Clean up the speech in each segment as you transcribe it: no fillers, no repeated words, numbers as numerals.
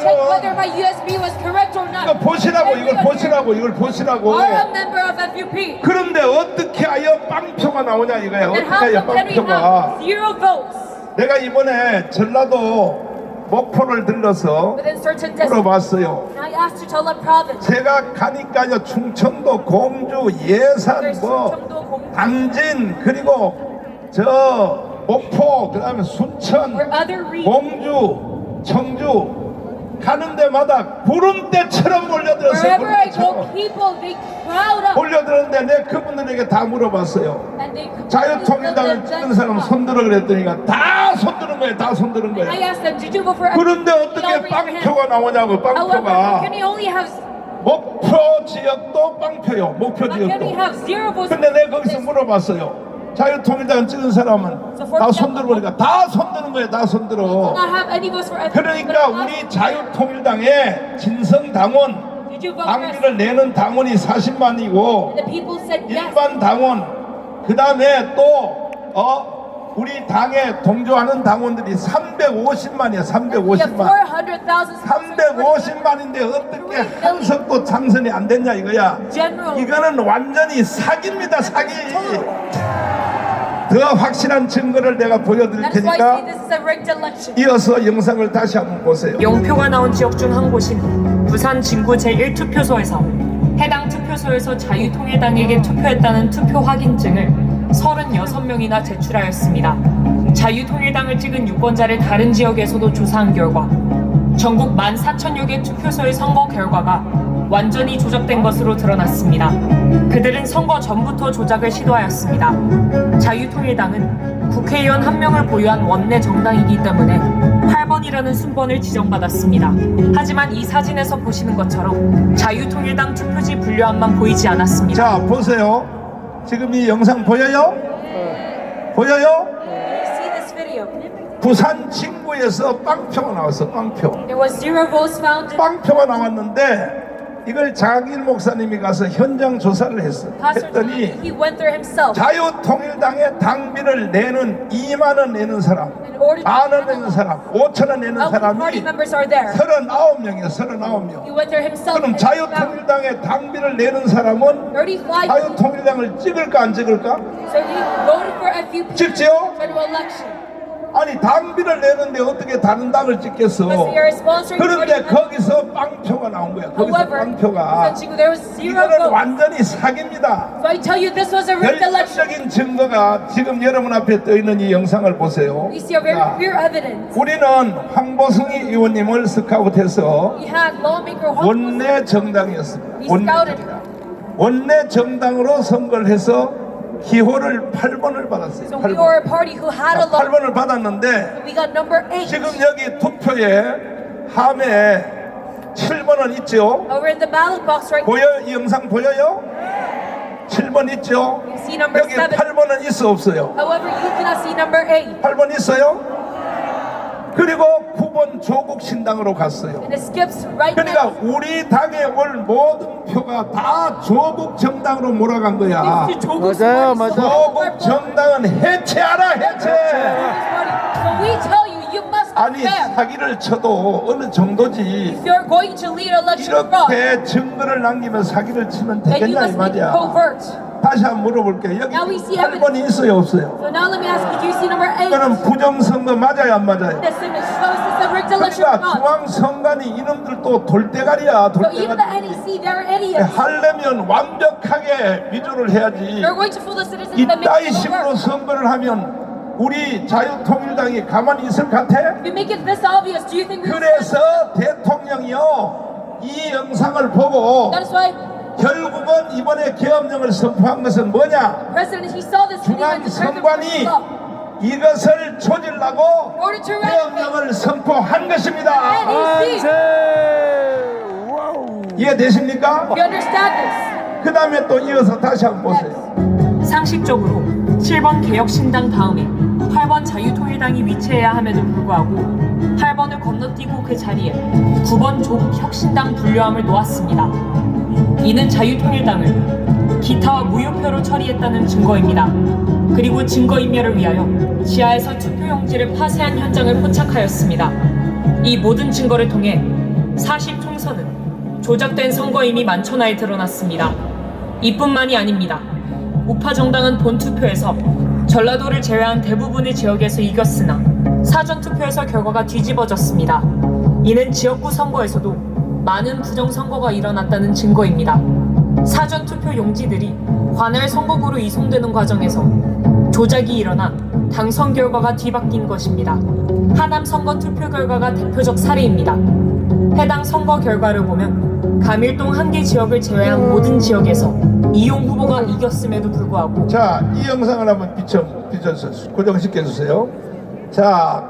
check whether my USB was correct or 이거 not. 보시라고, 이걸 Everyone 보시라고, 이걸 보시라고. are a member of FUP. 그런데 어떻게 하여 빵표가 나오냐 이거야. Then 어떻게 how 하여 come can we 빵표가. have 0 votes 내가 이번에 전라도 목포를 들러서 within certain districts? 물어봤어요. And I asked Chola province. 제가 가니까요, 충청도, 공주, 예산, There's 뭐 충청도, 공주, 당진, 그리고 저 목포, 그다음에 순천, or other regions. 공주, 청주 가는 데마다 구름대처럼 몰려들었어요. Wherever I go, 구름대처럼 people they crowd up 몰려들었는데 내가 그분들에게 다 물어봤어요. and they 자유통일당을 찍은 사람 손들어 그랬더니가 다 손드는 거예요. 다 손드는 I 거예요. asked them, did you vote for 그런데 They all 어떻게 raised their hand. 빵표가 나오냐고. However, how 빵표가 can we only have 목표 지역도 빵표요. 목표 how can we 지역도. have 0 votes? 근데 내가 거기서 물어봤어요. 자유통일당 찍은 사람은 다 손들어 보니까 다 손드는 거예요. 다 손들어. not have any votes for FUP. 그러니까 우리 자유통일당의 진성당원 Did you vote for us? 당비를 내는 당원이 40만이고 The people said yes. 일반 당원, 그 다음에 또 우리 당에 동조하는 당원들이 350만이야. We have 350만. 400,000 350만인데 어떻게 한석도 당선이 안 됐냐 이거야. general. 이거는 완전히 사기입니다. 사기. 더 확실한 증거를 내가 보여드릴 That's why I say 테니까 this is a rigged election. 이어서 영상을 다시 한번 보세요. 영표가 나온 지역 중 한 곳인 부산 진구 제1투표소에서 해당 투표소에서 자유통일당에게 투표했다는 투표 확인증을 36명이나 제출하였습니다. 자유통일당을 찍은 유권자를 다른 지역에서도 조사한 결과 전국 14,000여 개 투표소의 선거 결과가 완전히 조작된 것으로 드러났습니다. 그들은 선거 전부터 조작을 시도하였습니다. 자유통일당은 국회의원 1명을 보유한 원내 정당이기 때문에 8번이라는 순번을 지정받았습니다. 하지만 이 사진에서 보시는 것처럼 자유통일당 투표지 분류함만 보이지 않았습니다. 자 보세요. 지금 이 영상 보여요? 보여요? Can you see this video? 부산 진구에서 빵표가 나왔어. 빵표. There was 0 votes found in 빵표가 나왔는데 이걸 장일 목사님이 가서 현장 조사를 Pastor 했더니 he went there himself. 자유통일당의 당비를 내는 2만 원 내는 사람, In order to 1,000원 내는 사람, 5,000원 내는 how many party 사람이 members are there? 39명이에요. 39명. He went there himself. 그럼 and he found 자유통일당의 당비를 내는 사람은 35 자유통일당을 찍을까 안 찍을까? So he voted for FUP 찍지요? federal election. 아니 당비를 내는데 어떻게 다른 당을 찍겠어? Because they are sponsoring 그런데 party members. 거기서 빵표가 나온 거야. 거기서 However, 빵표가 there was 0 이거는 votes. 완전히 사기입니다. So I tell you, this was a rigged election. 결정적인 증거가 지금 여러분 앞에 떠 있는 이 영상을 보세요. We see a very 자, clear evidence. 우리는 황보승희 의원님을 스카우트해서 We had lawmaker Juan 원내 정당이었습니다. We 원내 scouted 정당. him. 원내 정당으로 선거를 해서 기호를 8번을 받았어요. So we were a party who had a law. 8번을 받았는데 We got number 8. 지금 여기 투표에 함에 7번은 있죠. Over in the ballot box right 보여? 이 영상 보여요? 7번 있죠. You see number 여기 7. 8번은 있어 없어요? However, you cannot see number 8. 8번 있어요? 그리고 9번 조국 신당으로 갔어요. And it skips right 그러니까 now. 우리 당에 올 모든 표가 다 조국 정당으로 몰아간 거야. It's to 조국 맞아요, party. 조국 정당은 해체하라 해체. So we tell you, you must 아니 confess. 사기를 쳐도 어느 정도지. If you're going to lead election fraud, 이렇게 증거를 남기면 사기를 치면 then you 되겠냐 이 must make it 말이야. covert. 다시 한번 물어볼게요. 여기 Now we see 8번이 있어요 없어요? So now let me ask you, do you see number 8? 이거는 부정선거 맞아요 안 맞아요? This image shows this a rigged election 그러니까 fraud. 중앙선관위 이놈들도 돌대가리야 So even the 돌대가리. NEC, they're idiots. 하려면 완벽하게 위조를 해야지. They're going to fool the citizens that make 이따위 it 식으로 work. 선거를 하면 우리 자유통일당이 가만히 있을 것 같아? If you make it this obvious, do you think we will 그래서 stand? 대통령이요 이 영상을 보고 That is why 결국은 이번에 계엄령을 선포한 것은 뭐냐? President, he saw this video and declared the 중앙선관위 law. 이것을 조질라고 In order to 계엄령을 선포한 것입니다. NEC. 와우. 이해되십니까? You understand this? 그 다음에 또 이어서 다시 한번 보세요. 상식적으로 7번 개혁신당 다음에 8번 자유통일당이 위치해야 함에도 불구하고 8번을 건너뛰고 그 자리에 9번 조국혁신당 분류함을 놓았습니다. 이는 자유통일당을 기타와 무효표로 처리했다는 증거입니다. 그리고 증거인멸을 위하여 지하에서 투표용지를 파쇄한 현장을 포착하였습니다. 이 모든 증거를 통해 40 총선은 조작된 선거임이 만천하에 드러났습니다. 이뿐만이 아닙니다. 우파 정당은 본투표에서 전라도를 제외한 대부분의 지역에서 이겼으나 사전투표에서 결과가 뒤집어졌습니다. 이는 지역구 선거에서도 많은 부정선거가 일어났다는 증거입니다. 사전투표 용지들이 관할 선거구로 이송되는 과정에서 조작이 일어나 당선 결과가 뒤바뀐 것입니다. 하남 선거 투표 결과가 대표적 사례입니다. 해당 선거 결과를 보면 감일동 한 개 지역을 제외한 모든 지역에서 이용 후보가 이겼음에도 불구하고 자, 이 영상을 한번 비춰서 고정시켜 주세요. 자,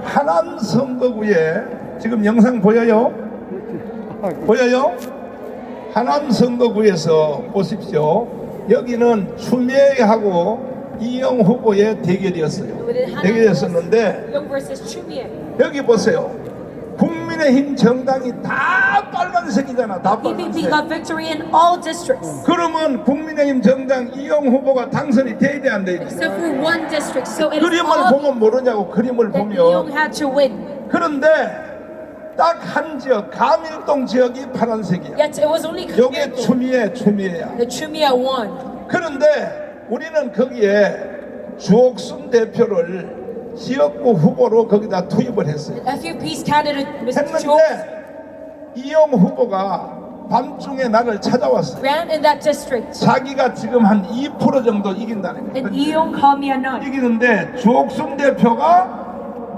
하남 선거구에 지금 영상 보여요? 보여요? 하남 선거구에서 보십시오. 여기는 추미애하고 이영 후보의 대결이었어요. 대결이었었는데 Young versus Chumie. 여기 보세요. 국민의힘 정당이 다 빨간색이잖아. 다 PPP 빨간색. got victory in all districts 그러면 국민의힘 정당 이영 후보가 당선이 돼야 돼, 안 돼? except for one district. So it is 그림을 all 보면 모르냐고. 그림을 that Young 보면. had to win. 그런데 딱 한 지역, 감일동 지역이 파란색이야. Yet it was only 요게 추미애야. the Chumie won. 그런데 우리는 거기에 주옥순 대표를 지역구 후보로 거기다 투입을 했어요. FUP's candidate, Mr. Cho, 했는데 이영 후보가 밤중에 나를 찾아왔어요. ran in that district. 자기가 지금 한 2% 정도 이긴다는 And 거예요. Young called me a nun. 이기는데 주옥순 대표가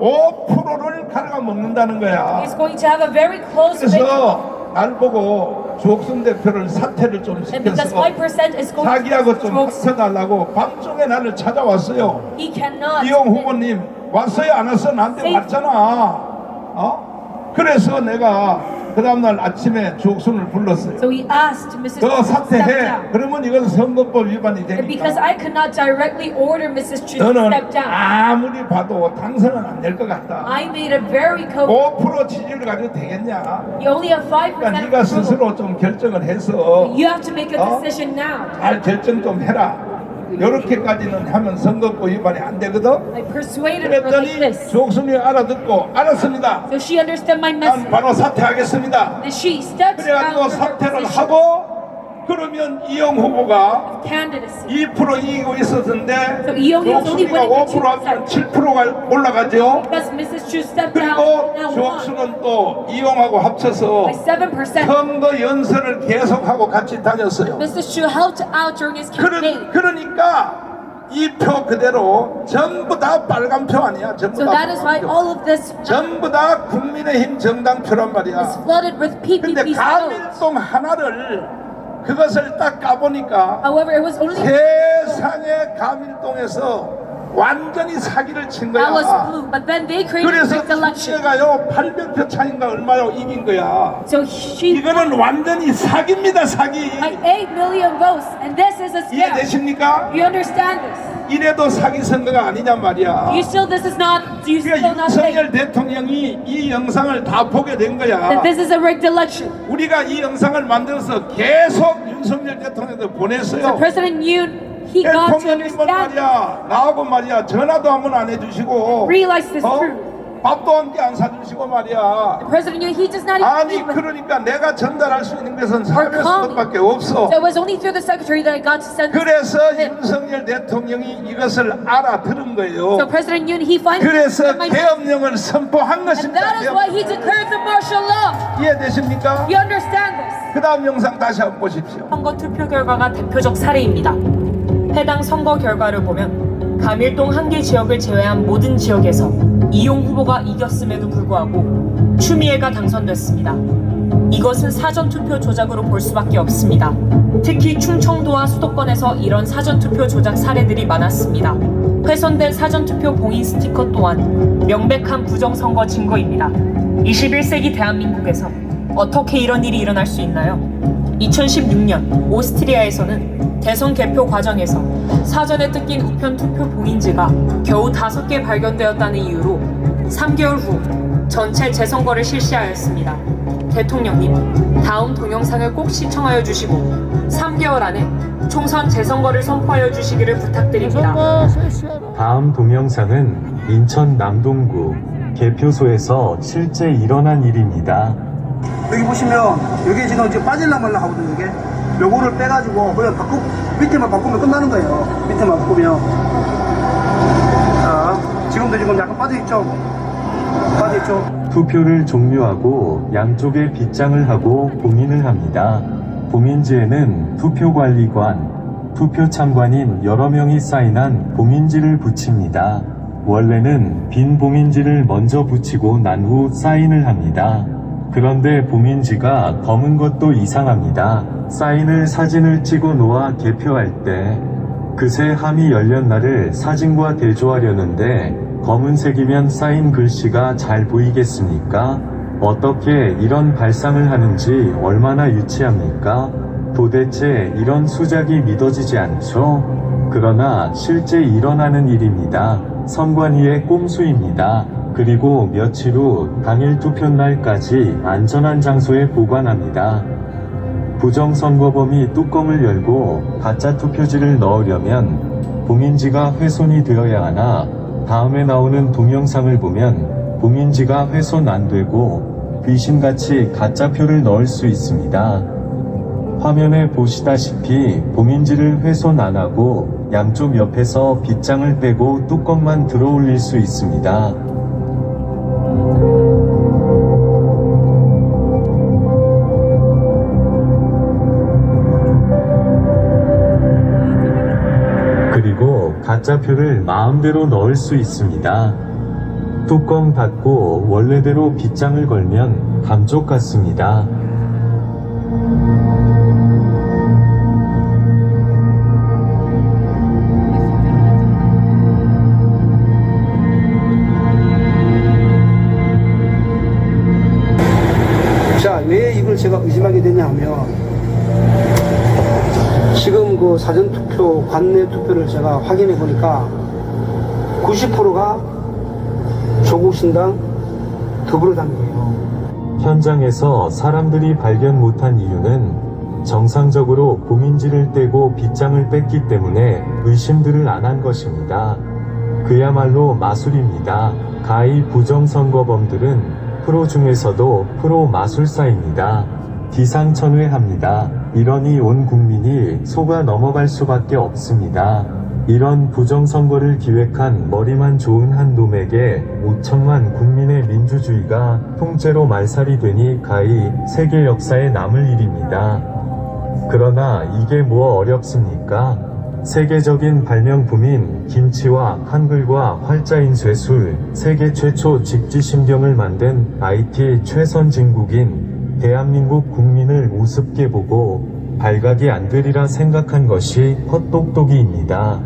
5%를 갉아먹는다는 거야. He's going to have a very close victory. 그래서 날 보고 주옥순 대표를 사퇴를 좀 And because 시켜서 5% is going 자기하고 to 좀 Cho, 합쳐달라고 밤중에 나를 찾아왔어요. he cannot. 이용 후보님 왔어요 안 왔어? 나한테 왔잖아. 그래서 내가 그 다음날 아침에 주옥순을 불렀어요. So he asked Mrs. 너 Chu to step 사퇴해. down. 그러면 이건 선거법 위반이 And because 되니까 I could not directly order Mrs. Chu to 너는 step down, 아무리 봐도 당선은 안 될 것 같다. I made a very 5% 지지율 가지고 되겠냐? You only have 5% 그러니까 네가 approval. 스스로 좀 결정을 해서 You have to make a 어? decision now. 잘 결정 좀 해라. 이렇게까지는 하면 선거법 위반이 안 되거든. I persuaded her like 그랬더니 this. 주옥순이 알아듣고 알았습니다. So she understood my 난 message. 바로 사퇴하겠습니다. And she stepped down 그래가지고 from her 사퇴를 position 하고 그러면 이영 후보가 of candidacy. 2% 이기고 있었는데 So 이영이 only 주옥순이가 winning 5% 하면 7%가 올라가죠. Because Mrs. Chu stepped down 그리고 and won 주옥순은 또 이용하고 합쳐서 by 7%. 선거 연설을 계속하고 같이 다녔어요. Mrs. Chu helped out during his campaign. 그러니까 이 표 그대로 전부 다 빨간 표 아니야. 전부 So 다 that is why 빨간 표. all of this 전부 다 국민의힘 정당 표란 is 말이야. flooded with 근데 PPP votes. 감일동 하나를 그것을 딱 까보니까 However, it was only 세상에 감일동에서 완전히 사기를 친 that was 거야. blue. But then they created 그래서 fake election. 추미애가요 800표 차인가 얼마요 이긴 거야. So she 이거는 완전히 사기입니다, 사기. by 8 million votes, and this is a scam. 이해되십니까? You understand this? 이래도 사기 선거가 아니냔 말이야. Do you still this is not? Do you still 그러니까 not think 윤석열 대통령이 이 영상을 다 보게 된 거야. that this is a rigged election? 우리가 이 영상을 만들어서 계속 윤석열 대통령한테 So 보냈어요. President Yoon, he got to 대통령님은 understand, 말이야 나하고 말이야 전화도 한 번 안 해주시고 realize this truth. 밥도 함께 안 사주시고 말이야. President Yoon, he does not even 아니 meet with. 그러니까 내가 전달할 수 있는 것은 Or 사회에서 call me. 것밖에 없어. So it was only through the secretary that I got to send this 그래서 to him. 윤석열 대통령이 이것을 알아들은 거예요. So President Yoon, he finally 그래서 understood my message. 계엄령을 선포한 And 것입니다. that is why he declared the martial law. 이해되십니까? You understand this? 그 다음 영상 다시 한번 보십시오. 선거 투표 결과가 대표적 사례입니다. 해당 선거 결과를 보면 감일동 한 개 지역을 제외한 모든 지역에서 이용 후보가 이겼음에도 불구하고 추미애가 당선됐습니다. 이것은 사전투표 조작으로 볼 수밖에 없습니다. 특히 충청도와 수도권에서 이런 사전투표 조작 사례들이 많았습니다. 훼손된 사전투표 봉인 스티커 또한 명백한 부정선거 증거입니다. 21세기 대한민국에서 어떻게 이런 일이 일어날 수 있나요? 2016년 오스트리아에서는 대선 개표 과정에서 사전에 뜯긴 우편 투표 봉인지가 겨우 5개 발견되었다는 이유로 3개월 후 전체 재선거를 실시하였습니다. 대통령님, 다음 동영상을 꼭 시청하여 주시고 3개월 안에 총선 재선거를 선포하여 주시기를 부탁드립니다. 다음 동영상은 인천 남동구 개표소에서 실제 일어난 일입니다. 여기 보시면 여기 지금 빠질라 말라 하거든요. 이게 요거를 빼가지고 그냥 밑에만 바꾸면 끝나는 거예요. 밑에만 바꾸면. 자, 지금도 지금 약간 빠져있죠? 빠져있죠? 투표를 종료하고 양쪽에 빗장을 하고 봉인을 합니다. 봉인지에는 투표관리관, 투표참관인 여러 명이 사인한 봉인지를 붙입니다. 원래는 빈 봉인지를 먼저 붙이고 난 후 사인을 합니다. 그런데 봉인지가 검은 것도 이상합니다. 사인을 사진을 찍어 놓아 개표할 때 그새 함이 열린 날을 사진과 대조하려는데 검은색이면 사인 글씨가 잘 보이겠습니까? 어떻게 이런 발상을 하는지 얼마나 유치합니까? 도대체 이런 수작이 믿어지지 않죠? 그러나 실제 일어나는 일입니다. 선관위의 꼼수입니다. 그리고 며칠 후 당일 투표날까지 안전한 장소에 보관합니다. 부정선거범이 뚜껑을 열고 가짜 투표지를 넣으려면 봉인지가 훼손이 되어야 하나 다음에 나오는 동영상을 보면 봉인지가 훼손 안 되고 귀신같이 가짜표를 넣을 수 있습니다. 화면에 보시다시피 봉인지를 훼손 안 하고 양쪽 옆에서 빗장을 빼고 뚜껑만 들어 올릴 수 있습니다. 그리고 가짜표를 마음대로 넣을 수 있습니다. 뚜껑 닫고 원래대로 빗장을 걸면 감쪽 같습니다. 자, 왜 이걸 제가 의심하게 되냐 하면 지금 그 사전투표, 관내 투표를 제가 확인해 보니까 90%가 조국신당 더불어당이에요. 현장에서 사람들이 발견 못한 이유는 정상적으로 봉인지를 떼고 빗장을 뺐기 때문에 의심들을 안 한 것입니다. 그야말로 마술입니다. 가히 부정선거범들은 프로 중에서도 프로 마술사입니다. 기상천외합니다. 이러니 온 국민이 속아 넘어갈 수밖에 없습니다. 이런 부정선거를 기획한 머리만 좋은 한 놈에게 5천만 국민의 민주주의가 통째로 말살이 되니 가히 세계 역사에 남을 일입니다. 그러나 이게 뭐 어렵습니까? 세계적인 발명품인 김치와 한글과 활자인 쇠술, 세계 최초 직지심경을 만든 IT 최선진국인 대한민국 국민을 우습게 보고 발각이 안 되리라 생각한 것이 헛똑똑이입니다.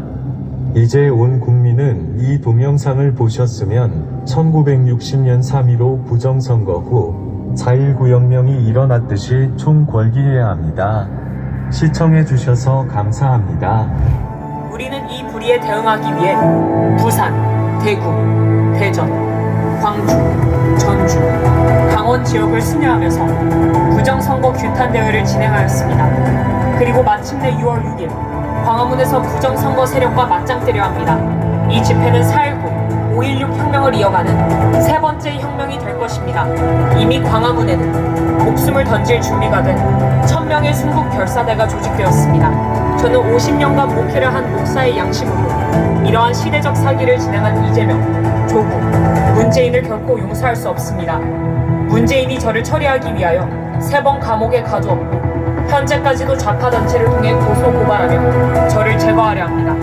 이제 온 국민은 이 동영상을 보셨으면 1960년 3.15 부정선거 후 4.19 혁명이 일어났듯이 총궐기해야 합니다. 시청해주셔서 감사합니다. 우리는 이 불의에 대응하기 위해 부산, 대구, 대전, 광주, 전주, 강원 지역을 순회하면서 부정선거 규탄 대회를 진행하였습니다. 그리고 마침내 6월 6일 광화문에서 부정선거 세력과 맞짱 뜨려 합니다. 이 집회는 4.19, 5.16 혁명을 이어가는 세 번째 혁명이 될 것입니다. 이미 광화문에는 목숨을 던질 준비가 된 1000명의 순국 결사대가 조직되었습니다. 저는 50년간 목회를 한 목사의 양심으로 이러한 시대적 사기를 진행한 이재명, 조국, 문재인을 결코 용서할 수 없습니다. 문재인이 저를 처리하기 위하여 3번 감옥에 가두었고 현재까지도 좌파단체를 통해 고소 고발하며 저를 제거하려 합니다.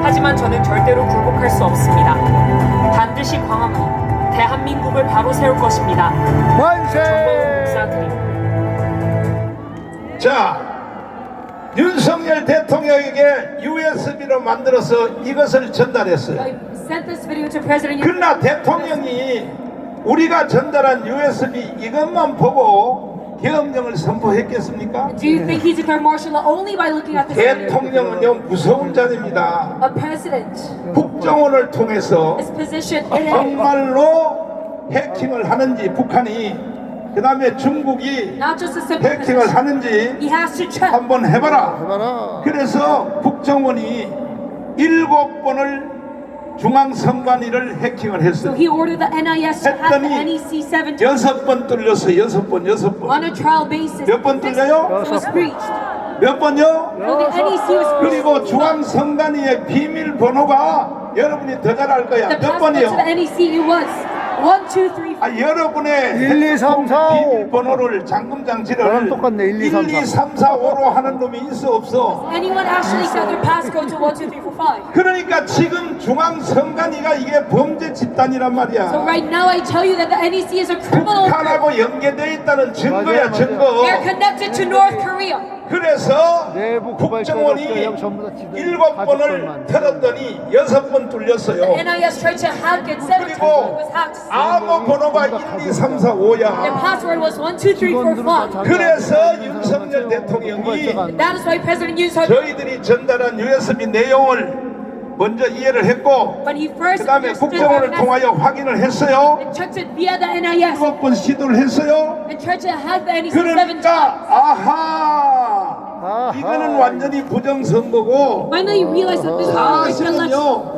하지만 저는 절대로 굴복할 수 없습니다. 반드시 광화문이 대한민국을 바로 세울 것입니다. 정봉훈 목사 드립니다. 자, 윤석열 대통령에게 USB로 만들어서 이것을 전달했어요. I sent this video to President. 그러나 대통령이 우리가 전달한 USB 이것만 보고 계엄령을 선포했겠습니까? Do you think he declared martial law only by looking at this video? 대통령은요 무서운 자입니다. A president 국정원을 통해서 is positioned in a 정말로 해킹을 하는지 북한이 그 다음에 중국이 not just a simple 해킹을 position. 하는지 He has to check. 한번 해봐라. 그래서 국정원이 7번을 중앙선관위를 해킹을 So 했어요. he ordered the NIS to hack the 했더니 NEC 7 times 6번 뚫렸어요. 6번. on a trial basis. 몇 번 뚫려요? It was breached. 몇 번요? So the NEC was breached. 그리고 중앙선관위의 비밀번호가 여러분이 더 잘 알 거야. The 몇 password to the 번이요? NEC it was 1, 2, 3, 4. 여러분의 1, 2, 3, 4, 5. 비밀번호를 잠금장치를 나랑 똑같네. 1, 2, 3, 4. 3, 4, 5로 하는 놈이 있어 없어? Anyone actually set their passcode to 1, 2, 3, 4, 5? 그러니까 지금 중앙선관위가 이게 범죄 집단이란 So 말이야. right now I tell you that the NEC is a criminal group. 북한하고 연계되어 있다는 증거야, 맞아요. 증거. They're connected to North Korea. 그래서 내부 고발 국정원이 자료도 전부 다 지들 7번을 가족들만. 털었더니 6번 뚫렸어요. NIS tried to hack it 7 times, but it 그리고 was hacked. 암호 번호가 1, 2, 3, 4, Their 5야. password was 1, 2, 3, 4, 5. 그래서 윤석열 대통령이 That is why President Yoon Suk, 저희들이 전달한 USB 내용을 먼저 이해를 했고 when he first 그 다음에 understood 국정원을 the 통하여 확인을 했어요. and checked it via the NIS 7번 시도를 했어요. and tried to hack the NEC 7 times. 그러니까 아하 이거는 완전히 부정선거고 Finally realized that this was a rigged election. 사실은요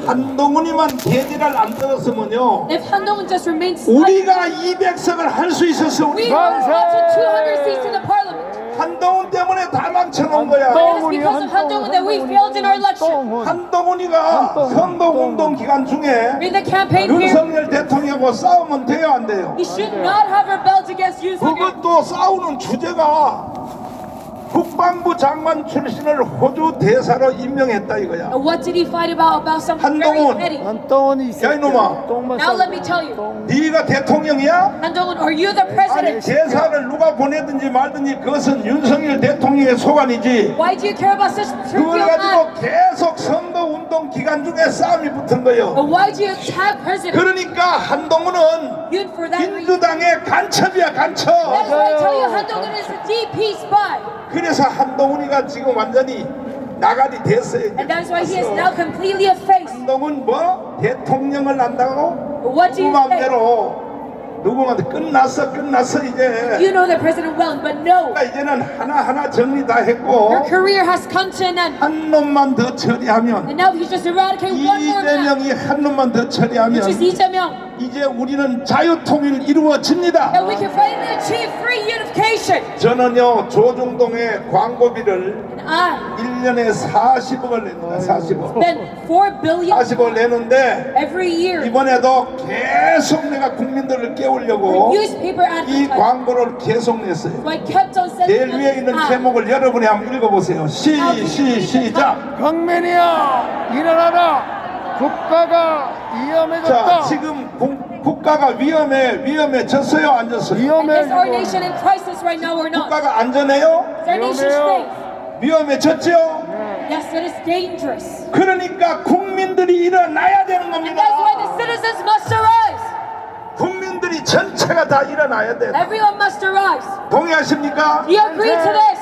한동훈이만 대지를 안 들었으면요 If Han-dong just remained silent, 우리가 200석을 할 수 있었어. we 우리 would have up to 200 seats in the parliament. 한동훈 때문에 다 망쳐놓은 거야. It is because of Han-dong that we failed in our election. 한동훈이가 선거운동 기간 중에 In the campaign period, 윤석열 대통령하고 싸우면 돼요 안 돼요? he should not have rebelled against Yoon Suk. 그것도 싸우는 주제가 국방부 장관 출신을 호주 대사로 임명했다 이거야. What did he fight about? About something very 한동훈. petty. 한동훈이 야, 이놈아. 똥만 Now 싸고 let me tell you, 네가 대통령이야? Han-dong, are you the 아니 president? 대사를 누가 보내든지 말든지 그것은 윤석열 대통령의 소관이지. Why do you care about such 그걸 trivial 가지고 matters? 계속 선거운동 기간 중에 싸움이 붙은 거예요. But why do you attack president? 그러니까 한동훈은 Yoon for that reason. 민주당의 간첩이야 간첩. That's why I tell you, Han-dong is a DP spy. 그래서 한동훈이가 지금 완전히 나가리 됐어요. And that's why he is now completely effaced. 한동훈 뭐 대통령을 한다고? What do 누구 you say? 마음대로 누구한테 끝났어 이제. You know the president well, but no. 그러니까 이제는 하나하나 정리 다 Your 했고 career has come to an end. 한 놈만 더 처리하면 And now he just eradicated one more man, 이재명이 한 놈만 더 처리하면 which is Lee Jae-myung. 이제 우리는 자유통일 이루어집니다. And we can finally achieve free unification. 저는요 조중동의 광고비를 And I 1년에 40억을 냅니다. 40억. spend 4 billion 40억을 내는데 every year 이번에도 계속 내가 국민들을 for 깨우려고 newspaper 이 advertising. 광고를 계속 냈어요. So I kept on 제일 sending 위에 them 있는 out. 제목을 여러분이 한번 읽어보세요. 시작. 강맨이야 일어나라. 국가가 자, 위험해졌다. 지금 국가가 위험해졌어요, 안 졌어요? And is our 위험해졌다. nation in crisis right now or not? 국가가 안전해요? Is our nation safe? 위험해졌죠? Yes, it is dangerous. 그러니까 국민들이 일어나야 되는 And 겁니다. that's why the citizens must arise. 국민들이 전체가 다 일어나야 돼. Everyone must arise. 동의하십니까? Do you agree to this?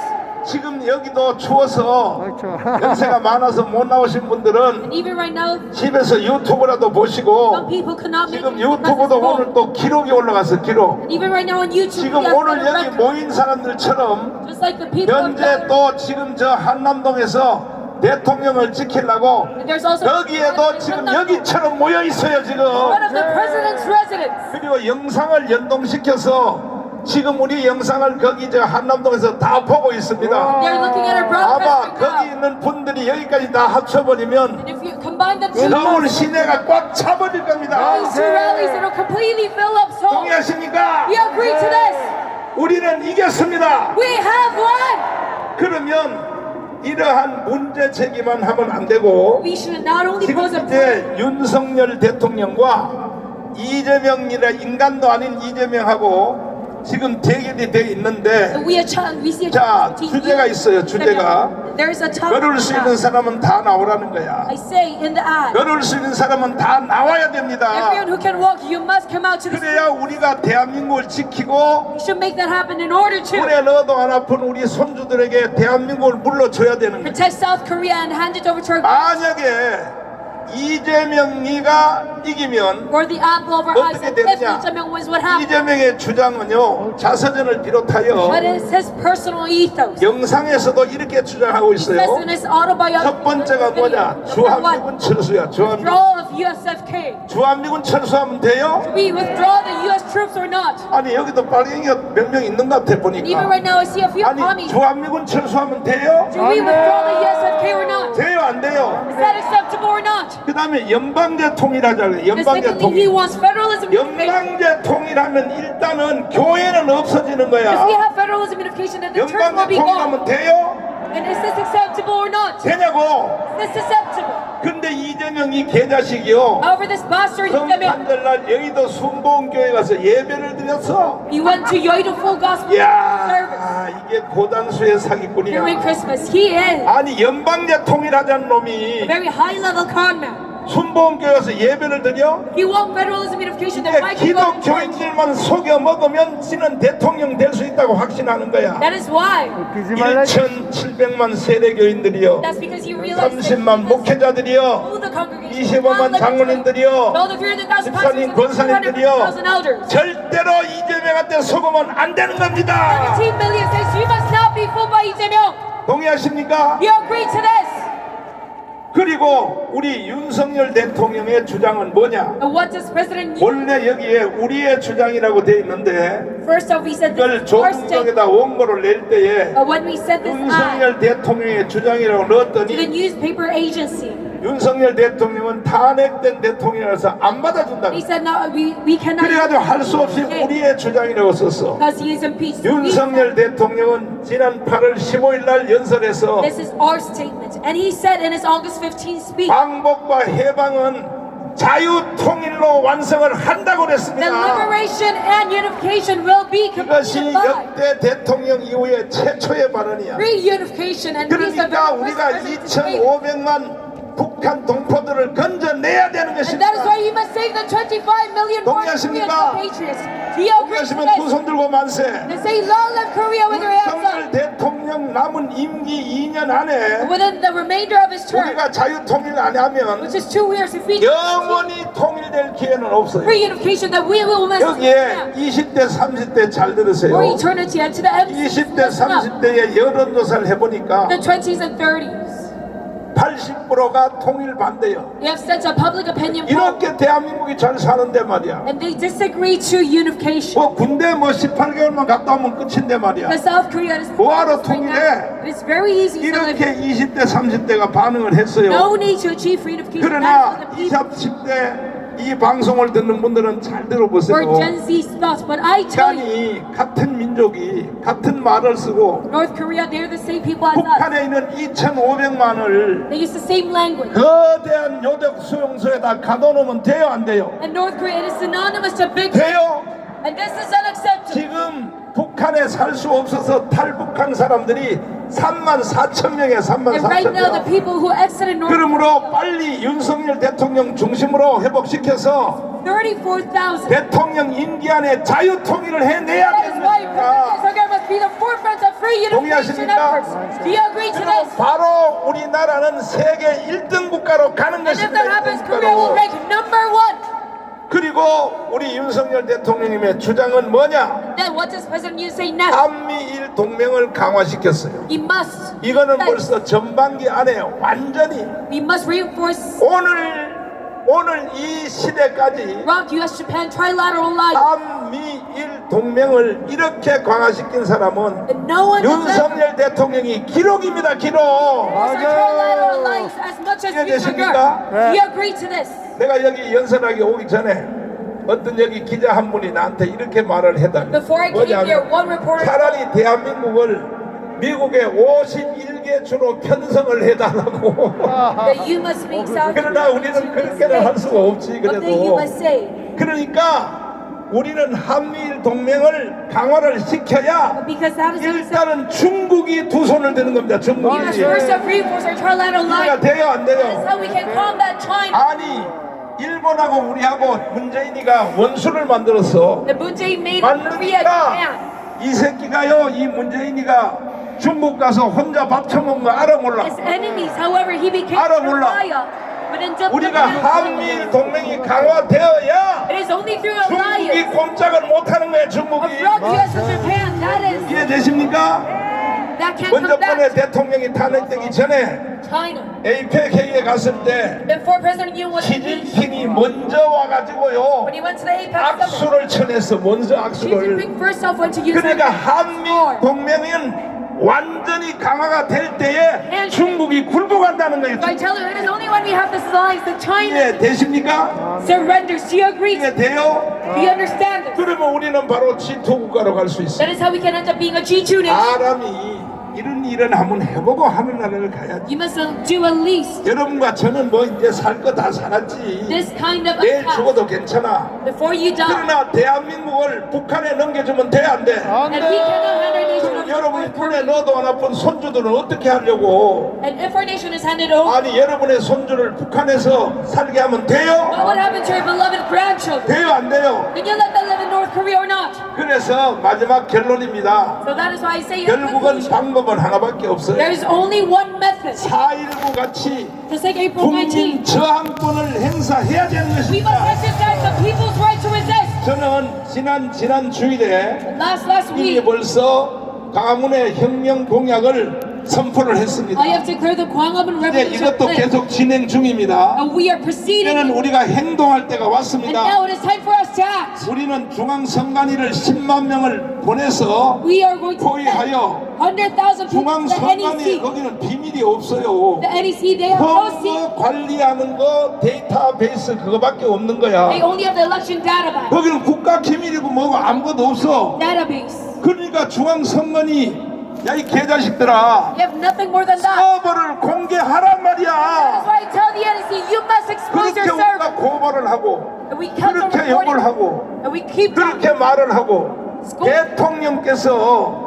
지금 여기도 추워서 그렇죠. 연세가 많아서 못 나오신 분들은 And even right now, 집에서 유튜브라도 some 보시고 people cannot make 지금 it because it's 유튜브도 cold. 오늘 또 기록이 올라갔어 기록. And even right now on YouTube, 지금 we have 오늘 set a 여기 record. 모인 사람들처럼 Just like the people of 현재 God. 또 지금 저 한남동에서 대통령을 지키려고 And there's also 여기에도 지금 여기처럼 모여 있어요 지금. one of the president's residents. 그리고 영상을 연동시켜서 지금 우리 영상을 거기 저 한남동에서 다 보고 있습니다. They're looking at our 아마 broadcast 거기 right now. 있는 분들이 여기까지 다 합쳐버리면 And if you combine them two, 서울 시내가 꽉 차버릴 겁니다. these two rallies, it'll completely fill up Seoul. 동의하십니까? We agree to this. 우리는 이겼습니다. We have won. 그러면 이러한 문제 제기만 하면 안 되고 We should not only 지금 pose a 이제 윤석열 대통령과 이재명이라 인간도 아닌 이재명하고 지금 대결이 돼 있는데 we see a 자, chance 주제가 있어요, 주제가. There's a topic. 걸을 수 있는 사람은 다 나오라는 거야. I say in the ad, 걸을 수 있는 사람은 다 나와야 됩니다. everyone who can walk, you must come out to the street. 그래야 우리가 대한민국을 지키고 We should make that happen in order to 물에 넣어도 안 아픈 우리 손주들에게 대한민국을 물러줘야 되는 거야. protect South Korea and hand it over to our 만약에 이재명이가 이기면 or the apple of our eyes. 어떻게 And if 되느냐? Lee Jae-myung wins, what happens? 이재명의 주장은요, 자서전을 비롯하여 But it's his personal ethos. 영상에서도 이렇게 주장하고 He says 있어요. in his autobiography, 첫 번째가 뭐냐? 주한미군 철수야. 주한미군. withdrawal of USFK. 주한미군 철수하면 돼요? We withdraw the US troops or not? 아니 여기도 빨갱이가 몇 명 있는 것 같아 And even 보니까. right now, I see a few 아니 commies. 주한미군 철수하면 돼요? Do we withdraw the USFK or not? 돼요 안 돼요? Is that acceptable or not? 그 다음에 연방제 통일하자고요. And 연방제 secondly, he 통일. wants federalism unification. 연방제 통일하면 일단은 교회는 없어지는 If we 거야. have federalism unification, then the church will 연방제 be gone. 통일하면 돼요? And is this acceptable or not? 되냐고. Is this acceptable? 근데 이재명이 개자식이요. However, this bastard, Lee Jae-myung, 성탄절날 여의도 순복음교회 가서 예배를 드렸어. he went to Yoido Full Gospel Service 이야 이게 고단수의 사기꾼이야. during Christmas. He is 아니 연방제 통일하자는 a 놈이 very high-level con man. 순복음교회 가서 예배를 드려? If you want federalism unification, then 이게 why can you go to church? 기독교인들만 속여 먹으면 지는 대통령 될 수 있다고 확신하는 거야. That is why. 1,700만 세례교인들이요, That's because he realized that 30만 목회자들이요, all the congregation, 25만 장로님들이요, all the 300,000 집사님, pastors, and 권사님들이요, 200,000 elders. 절대로 이재명한테 속으면 안 되는 겁니다. 17 million says you must not be fooled by Lee Jae-myung. 동의하십니까? You agree to this? 그리고 우리 윤석열 대통령의 주장은 뭐냐? And what does President 원래 여기에 우리의 주장이라고 돼 있는데 First off, we said this 이걸 is our statement. 조국에다 원고를 낼 때에 When we said this ad 윤석열 대통령의 주장이라고 to the 넣었더니 newspaper agency, 윤석열 대통령은 탄핵된 대통령이라서 안 받아준다. they said no, we cannot 그래가지고 할 수 없이 우리의 주장이라고 썼어. because he is impeached. 윤석열 대통령은 지난 8월 15일 날 연설에서 This is our statement, and he said in his August 15th speech, 광복과 해방은 자유통일로 완성을 한다고 that 그랬습니다. liberation and unification will be 그것이 completed by 역대 대통령 이후의 최초의 발언이야. reunification, and these are 그러니까 the first 우리가 presidents to say it. 2,500만 북한 동포들을 건져내야 되는 And that is why 것입니다. you must save the 25 million 동의하십니까? Korean patriots. Do you agree to 그러시면 두 this? 손 들고 만세. Then say long live Korea with your hands 윤석열 up. 대통령 남은 임기 2년 안에 Within the remainder of his term, 우리가 자유통일 안 하면 which is 2 years, if we 영원히 통일될 기회는 없어요. reunification, that we will miss 여기에 20대 30대 잘 들으세요. for eternity, and to the end, 20대 30대의 여론조사를 해보니까 the 20s and 30s. 80%가 통일 반대요. They have such a public opinion poll, 이렇게 대한민국이 잘 사는데 말이야. and they disagree to unification. 뭐 군대 뭐 18개월만 갔다 오면 끝인데 말이야. The South Korea is 뭐하러 right now. 통일해? It's very easy to live. 이렇게 20대 30대가 반응을 했어요. No need to achieve reunification. 그러나 That's for the 20, people. 10대 이 방송을 듣는 분들은 잘 들어보세요. For Gen Z's thoughts, but I tell you, 북한이 같은 민족이 같은 말을 쓰고 North Korea, they're the same people as us. 북한에 있는 2,500만을 They use the same language. 거대한 요적 수용소에다 가둬놓으면 돼요 안 돼요? And North Korea, it is synonymous to big. 돼요? And this is unacceptable. 지금 북한에 살 수 없어서 탈북한 사람들이 34,000명이에요. And right now, the 34,000명. people who exited North Korea, 그러므로 빨리 윤석열 대통령 중심으로 회복시켜서 34,000. 대통령 임기 안에 자유통일을 해내야 That is why President 됩니다. Sogor must be the forefront of free unification 동의하십니까? efforts. Do you agree to 그리고 this? 바로 우리나라는 세계 1등 국가로 가는 And if 것입니다. that happens, 1등 Korea will 국가로. rank number 1. 그리고 우리 윤석열 대통령님의 주장은 뭐냐? Then what does President Yoon say next? 한미일 동맹을 강화시켰어요. He must. 이거는 That- 벌써 전반기 안에 완전히 We must reinforce 오늘 이 시대까지 ROC, US, Japan trilateral alliance. 한미일 동맹을 이렇게 강화시킨 사람은 And no one has ever 윤석열 대통령이 기록입니다. 기록. our trilateral alliance as much as you 이해되십니까? Do you agree to this? 내가 여기 연설하기 오기 전에 어떤 여기 기자 한 분이 나한테 이렇게 말을 해달라. Before I came here, one reporter 차라리 대한민국을 미국의 51개 주로 편성을 해달라고. that you must make South 그러나 Korea 우리는 into a 그렇게는 할 state. 수가 없지. What do you 그래도 must say? 그러니까 우리는 한미일 동맹을 강화를 시켜야 Because that is what 일단은 중국이 두 손을 드는 겁니다. we must 중국이. first of reinforce our trilateral 이해가 alliance. 돼요 안 That's 돼요? how we can combat China. 아니 일본하고 우리하고 문재인이가 원수를 만들었어. The Moon Jae made Korea Japan. 만드니까 이 새끼가요, 이 문재인이가 중국 가서 혼자 밥 처먹는 거 알아 몰라? As enemies, however, he became 알아 the 몰라. pariah. But in the 우리가 한미일 동맹이 강화되어야 it is only through 중국이 alliance 꼼짝을 못하는 거예요. of 중국이. US and Japan. That is 이해되십니까? that can 먼저 come 번에 back. 대통령이 탄핵되기 전에 China. APEC 회의에 갔을 때 Before President Yoon was 시진핑이 먼저 와가지고요 when he went to the APEC summit, 악수를 쳐냈어. 먼저 Xi 악수를. Jinping first off went to use 그러니까 the 한미 동맹은 완전히 강화가 될 때에 중국이 굴복한다는 거예요. So I tell you, it is only when we have this alliance that China 이해되십니까? surrenders. Do you agree? 이해돼요? Do you understand this? 그러면 우리는 바로 G2 국가로 갈 수 있어요. That is how we can end up being a G2 nation. 사람이 이런 일은 한번 해보고 하는 나라를 가야지. You must do at least 여러분과 저는 뭐 이제 살 거 다 살았지. this kind of 내일 attack 죽어도 괜찮아. before you die. 그러나 대한민국을 북한에 넘겨주면 돼, 안 돼? And we cannot hand our nation over 여러분이 to 군에 North Korea. 넣어도 안 아픈 손주들은 어떻게 하려고? And if our nation is handed over, 아니 여러분의 손주를 북한에서 살게 하면 돼요? what would happen to your beloved grandchildren? 돼요, 안 돼요? Can you let them live in North Korea or not? 그래서 마지막 결론입니다. So that is why I say in 결국은 conclusion, 방법은 하나밖에 없어요. there is only one method. 4.19 같이 Just like April 국민 19th, 저항권을 행사해야 되는 we must 것입니다. exercise the people's right to resist. 저는 지난 주일에 Last 이미 week, 벌써 강화문의 혁명 공약을 선포를 했습니다. I have declared the Gwanghwamun 이제 Revolution 이것도 plan, 계속 진행 중입니다. and we are proceeding. 이제는 우리가 행동할 때가 And 왔습니다. now it is time for us to act. 우리는 중앙선관위를 10만 명을 보내서 We are going to send 포위하여 100,000 people to the 중앙선관위 NEC. 거기는 비밀이 없어요. The NEC, they have no secret. 선거 관리하는 거 데이터베이스 그거밖에 없는 거야. They only have the election database. 거기는 국가 기밀이고 뭐고 아무것도 없어. Database. 그러니까 중앙선관위 야 이 개자식들아 You have nothing more than that. 서버를 공개하란 That is 말이야. why I tell the NEC, you must expose 그렇게 your 우리가 server. 고발을 하고 And we kept on 그렇게 욕을 reporting. 하고 And we keep talking. 그렇게 말을 하고 대통령께서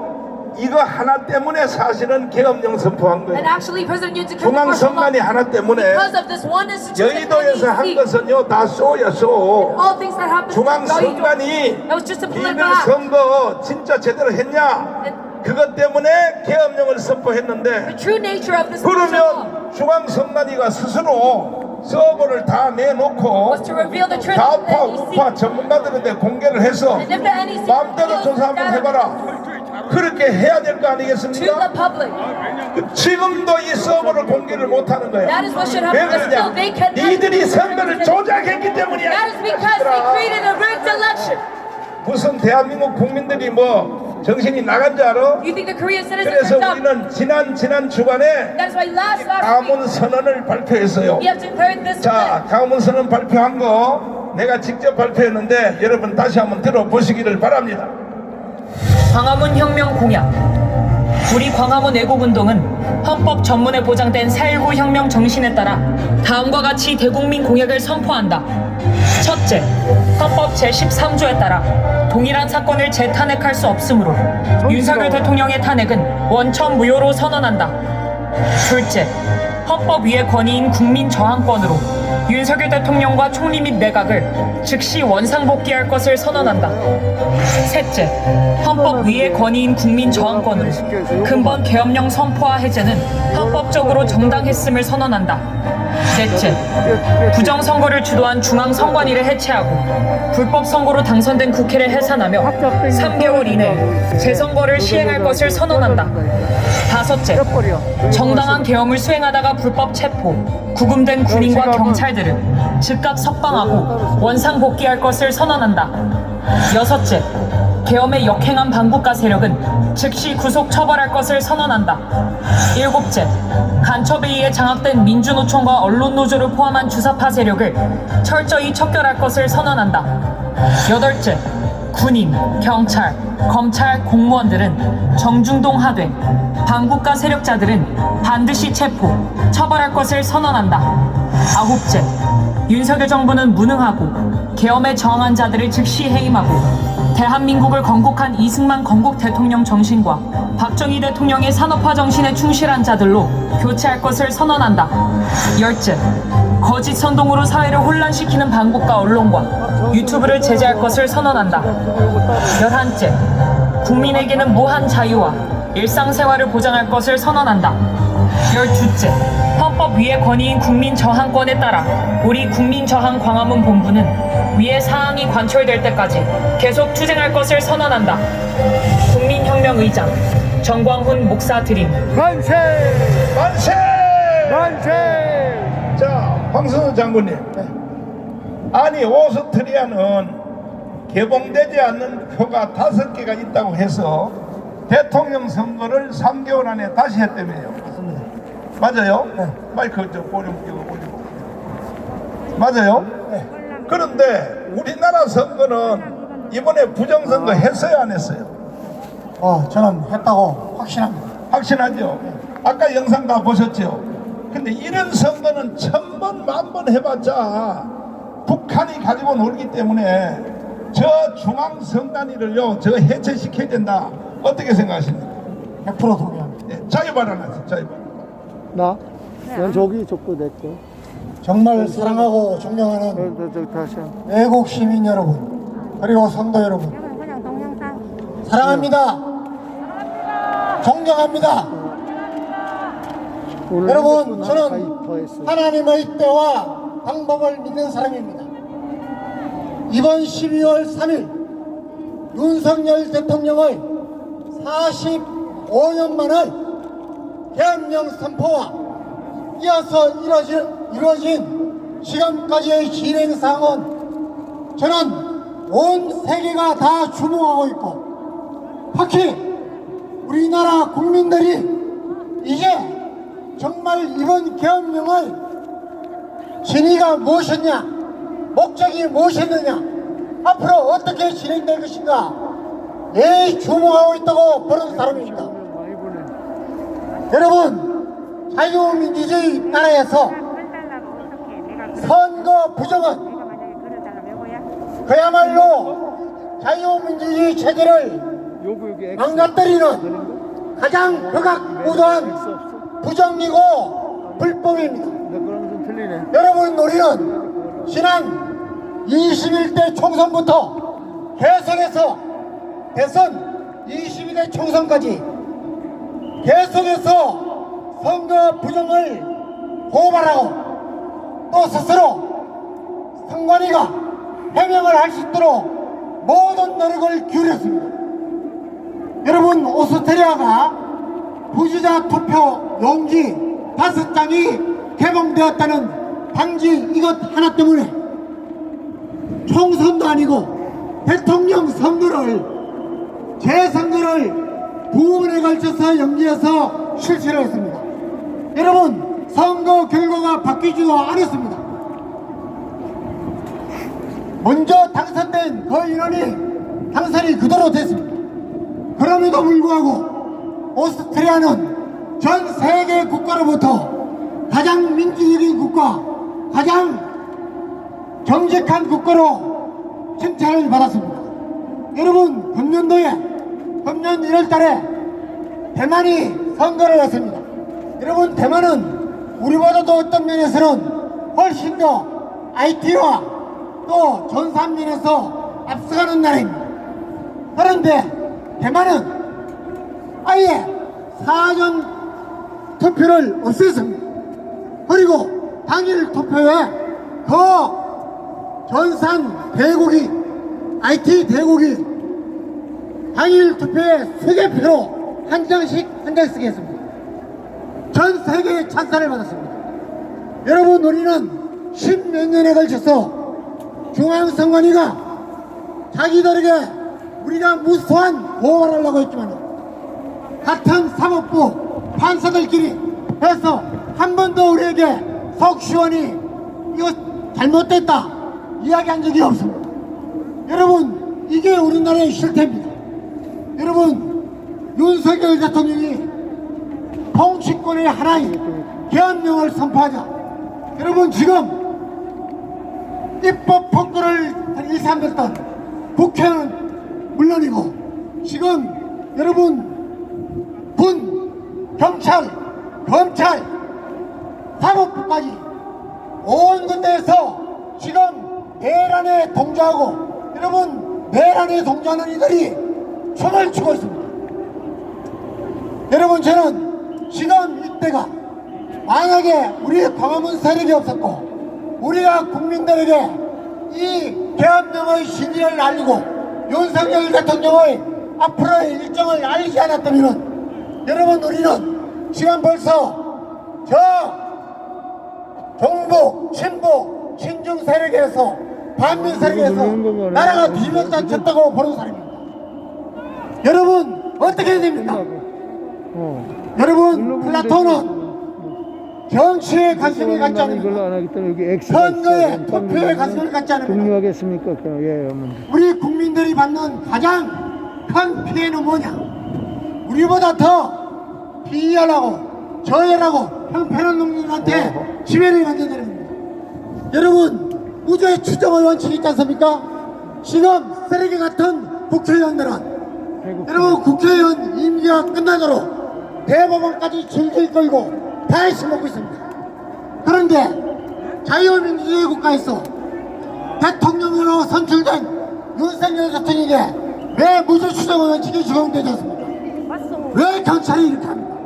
이거 하나 때문에 사실은 계엄령 선포한 And 거예요. actually, President Yoon declared martial law 중앙선관위 하나 때문에 because of this one institution, 여의도에서 한 NEC. 것은요 다 쏘야 쏘. All things that happened. 중앙선관위 That was just a political 비밀 act. 선거 진짜 제대로 했냐? 그것 때문에 계엄령을 선포했는데 The true nature of this martial law 그러면 중앙선관위가 스스로 서버를 다 내놓고 was to reveal the truth. 좌파 of the 우파 NEC. 전문가들한테 공개를 해서 And if the NEC 마음대로 reveals 조사 한번 data 해봐라. 그렇게 해야 될 거 to the 아니겠습니까? public, 지금도 이 서버를 공개를 못하는 거야. that is what should 왜 happen. But still, 그러냐? they cannot. 니들이 선거를 조작했기 때문이야. That is because they created a rigged election. 무슨 대한민국 국민들이 뭐 정신이 나간 줄 알아? You think the Korean citizens 그래서 are dumb? 우리는 지난 주간에 That is why last week 강화문 선언을 발표했어요. we have declared this 자, plan. 강화문 선언 발표한 거 내가 직접 발표했는데 여러분 다시 한번 들어보시기를 바랍니다. 광화문 혁명 공약. 우리 광화문 애국운동은 헌법 전문에 보장된 4.19 혁명 정신에 따라 다음과 같이 대국민 공약을 선포한다. 첫째, 헌법 제13조에 따라 동일한 사건을 재탄핵할 수 없으므로 윤석열 대통령의 탄핵은 원천 무효로 선언한다. 둘째, 헌법 위의 권위인 국민 저항권으로 윤석열 대통령과 총리 및 내각을 즉시 원상복귀할 것을 선언한다. 셋째, 헌법 위의 권위인 국민 저항권으로 근본 계엄령 선포와 해제는 헌법적으로 정당했음을 선언한다. 넷째, 부정선거를 주도한 중앙선관위를 해체하고 불법 선거로 당선된 국회를 해산하며 3개월 이내에 재선거를 시행할 것을 선언한다. 다섯째, 정당한 계엄을 수행하다가 불법 체포, 구금된 군인과 경찰들을 즉각 석방하고 원상 복귀할 것을 선언한다. 여섯째, 계엄에 역행한 반국가 세력은 즉시 구속 처벌할 것을 선언한다. 일곱째, 간첩에 의해 장악된 민주노총과 언론노조를 포함한 주사파 세력을 철저히 척결할 것을 선언한다. 여덟째, 군인, 경찰, 검찰, 공무원들은 정중동하되 반국가 세력자들은 반드시 체포, 처벌할 것을 선언한다. 아홉째, 윤석열 정부는 무능하고 계엄에 저항한 자들을 즉시 해임하고 대한민국을 건국한 이승만 건국 대통령 정신과 박정희 대통령의 산업화 정신에 충실한 자들로 교체할 것을 선언한다. 열째, 거짓 선동으로 사회를 혼란시키는 반국가 언론과 유튜브를 제재할 것을 선언한다. 11째, 국민에게는 무한 자유와 일상생활을 보장할 것을 선언한다. 12째, 헌법 위의 권위인 국민 저항권에 따라 우리 국민저항 광화문 본부는 위의 사항이 관철될 때까지 계속 투쟁할 것을 선언한다. 국민혁명의장 정광훈 목사 드림. 만세! 만세! 만세! 자, 황선우 장군님. 아니, 오스트리아는 개봉되지 않는 표가 5개가 있다고 해서 대통령 선거를 3개월 안에 다시 했다며요. 맞습니다. 맞아요? 네. 마이크 저 볼륨 끼고 올리고. 맞아요? 네. 그런데 우리나라 선거는 이번에 부정선거 했어요, 안 했어요? 저는 했다고 확신합니다. 확신하죠? 아까 영상 다 보셨죠? 근데 이런 선거는 1000번, 10,000번 해봤자 북한이 가지고 놀기 때문에 저 중앙선관위를요, 저 해체시켜야 된다. 어떻게 생각하십니까? 100% 동의합니다. 네, 자유 발언하세요, 자유 발언. 난 저기 줬고 냈고. 정말 사랑하고 존경하는 외국 시민 여러분, 그리고 성도 여러분, 사랑합니다. 존경합니다. 여러분, 저는 하나님의 때와 방법을 믿는 사람입니다. 이번 12월 3일 윤석열 대통령의 45년 만의 계엄령 선포와 이어서 이루어진 지금까지의 진행사항은 저는 온 세계가 다 주목하고 있고, 특히 우리나라 국민들이 이제 정말 이번 계엄령의 진위가 무엇이냐, 목적이 무엇이었느냐, 앞으로 어떻게 진행될 것인가 주목하고 있다고 보는 사람입니다. 여러분, 자유민주주의 나라에서 선거 부정은 그야말로 자유민주주의 체제를 망가뜨리는 가장 극악무도한 부정이고 불법입니다. 여러분, 우리는 지난 21대 총선부터 계속해서 대선 22대 총선까지 계속해서 선거 부정을 고발하고 또 스스로 선관위가 해명을 할 수 있도록 모든 노력을 기울였습니다. 여러분, 오스트리아가 부주자 투표 용지 5장이 개봉되었다는 단지 이것 하나 때문에 총선도 아니고 대통령 선거를, 재선거를 2번에 걸쳐서 연기해서 실시를 했습니다. 여러분, 선거 결과가 바뀌지도 않았습니다. 먼저 당선된 그 인원이 당선이 그대로 됐습니다. 그럼에도 불구하고 오스트리아는 전 세계 국가로부터 가장 민주적인 국가, 가장 정직한 국가로 칭찬을 받았습니다. 여러분, 금년 1월달에 대만이 선거를 했습니다. 여러분, 대만은 우리보다도 어떤 면에서는 훨씬 더 IT와 또 전산면에서 앞서가는 나라입니다. 그런데 대만은 아예 사전 투표를 없앴습니다. 그리고 당일 투표에 그 전산 대국이, IT 대국이 당일 투표에 수개표로 한 장씩 쓰게 했습니다. 전 세계의 찬사를 받았습니다. 여러분, 우리는 10몇 년에 걸쳐서 중앙선관위가 자기들에게 우리가 무수한 보호를 하려고 했지만 같은 사법부 판사들끼리 해서 한 번도 우리에게 속 시원히 이거 잘못됐다 이야기한 적이 없습니다. 여러분, 이게 우리나라의 실태입니다. 여러분, 윤석열 대통령이 통치권의 하나인 계엄령을 선포하자, 여러분, 지금 입법 폭거를 일삼았던 국회는 물론이고 지금 여러분 군, 경찰, 검찰, 사법부까지 온 군데에서 지금 내란에 동조하고, 여러분, 내란에 동조하는 이들이 춤을 추고 있습니다. 여러분, 저는 지금 이때가 만약에 우리 광화문 세력이 없었고 우리가 국민들에게 이 계엄령의 진위를 알리고 윤석열 대통령의 앞으로의 일정을 알리지 않았다면 여러분 우리는 지금 벌써 저 종북, 친북, 친중 세력에서 반민 세력에서 나라가 뒤집어졌다고 보는 사람입니다. 여러분 어떻게 해야 됩니까? 여러분 플라톤은 정치에 관심을 갖지 이걸로 안 않으면 하기 때문에 여기 X가 선거에 있어요. 투표에 관심을 갖지 않으면 종료하겠습니까? 예, 어머니. 우리 국민들이 받는 가장 큰 피해는 뭐냐? 우리보다 더 비열하고 저열하고 형편없는 놈들한테 지배를 만든다는 겁니다. 여러분 무죄 추정의 원칙이 있지 않습니까? 지금 쓰레기 같은 국회의원들은 여러분 국회의원 임기가 끝나도록 대법원까지 질질 끌고 다 해먹고 있습니다. 그런데 자유민주주의 국가에서 대통령으로 선출된 윤석열 대통령에게 왜 무죄 추정의 원칙이 적용되지 않습니까? 왜 경찰이 이렇게 합니까?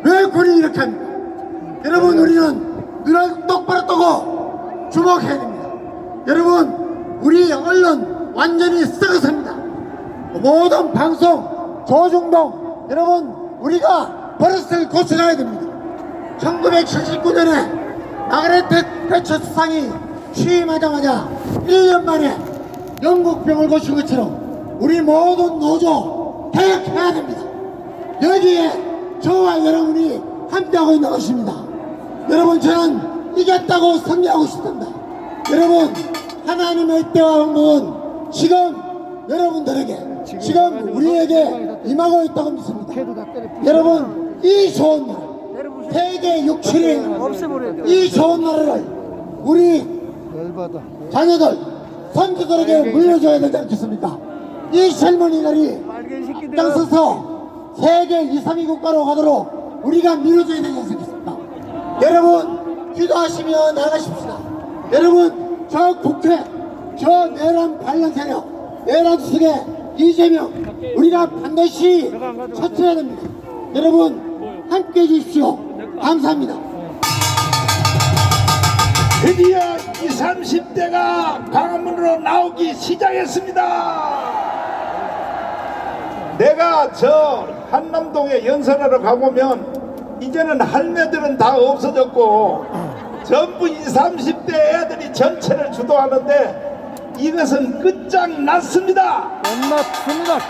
왜 군이 이렇게 합니까? 여러분 우리는 눈을 똑바로 뜨고 주목해야 됩니다. 여러분 우리 언론 완전히 썩어섭니다. 모든 방송 조중동 여러분 우리가 버릇을 고쳐가야 됩니다. 1979년에 마가렛 태처 수상이 취임하자마자 1년 만에 영국병을 고친 것처럼 우리 모든 노조 개혁해야 됩니다. 여기에 저와 여러분이 함께하고 있는 것입니다. 여러분 저는 이겼다고 선언하고 싶습니다. 여러분 하나님의 때와 방법은 지금 여러분들에게 지금 우리에게 임하고 있다고 믿습니다. 여러분 이 좋은 날 세계 67일 이 좋은 날을 우리 자녀들 선조들에게 물려줘야 되지 않겠습니까? 이 젊은이 날이 앞장서서 세계 2, 3위 국가로 가도록 우리가 밀어줘야 되지 않겠습니까? 여러분 기도하시며 나가십시다. 여러분 저 국회 저 내란 반란 세력 내란 속에 이재명 우리가 반드시 처치해야 됩니다. 여러분 함께해 주십시오. 감사합니다. 드디어 20, 30대가 광화문으로 나오기 시작했습니다. 내가 저 한남동에 연설하러 가보면 이제는 할매들은 다 없어졌고 전부 20, 30대 애들이 전체를 주도하는데 이것은 끝장났습니다.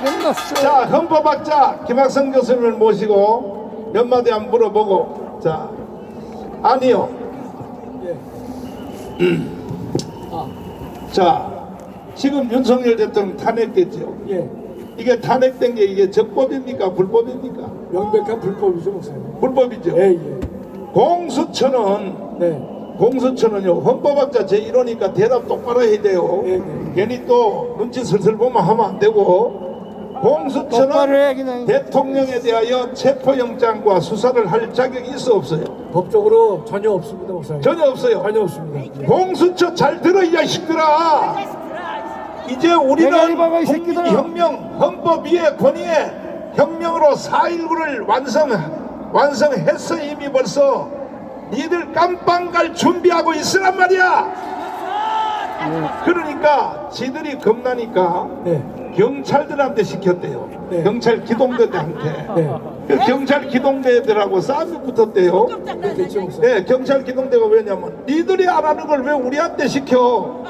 끝났어. 자, 헌법학자 김학성 교수님을 모시고 몇 마디 한번 물어보고. 자, 아니요. 자, 지금 윤석열 대통령 탄핵됐죠. 이게 탄핵된 게 이게 적법입니까 불법입니까? 명백한 불법이죠, 목사님. 불법이죠. 예. 공수처는 네. 공수처는요 헌법학자 제1호니까 대답 똑바로 해야 돼요. 괜히 또 눈치 슬슬 보면 하면 안 되고. 공수처는 대통령에 대하여 체포영장과 수사를 할 자격이 있어 없어요? 법적으로 전혀 없습니다, 목사님. 전혀 없어요. 전혀 없습니다. 공수처 잘 들어 이 자식들아. 이제 우리는 국민혁명 헌법 위의 권위에 혁명으로 4.19를 완성했어. 이미 벌써 니들 깜빵 갈 준비하고 있으란 말이야. 그러니까 지들이 겁나니까 경찰들한테 시켰대요. 경찰 기동대들한테. 그 경찰 기동대들하고 싸움이 붙었대요. 네, 경찰 기동대가 왜냐면 니들이 안 하는 걸 왜 우리한테 시켜.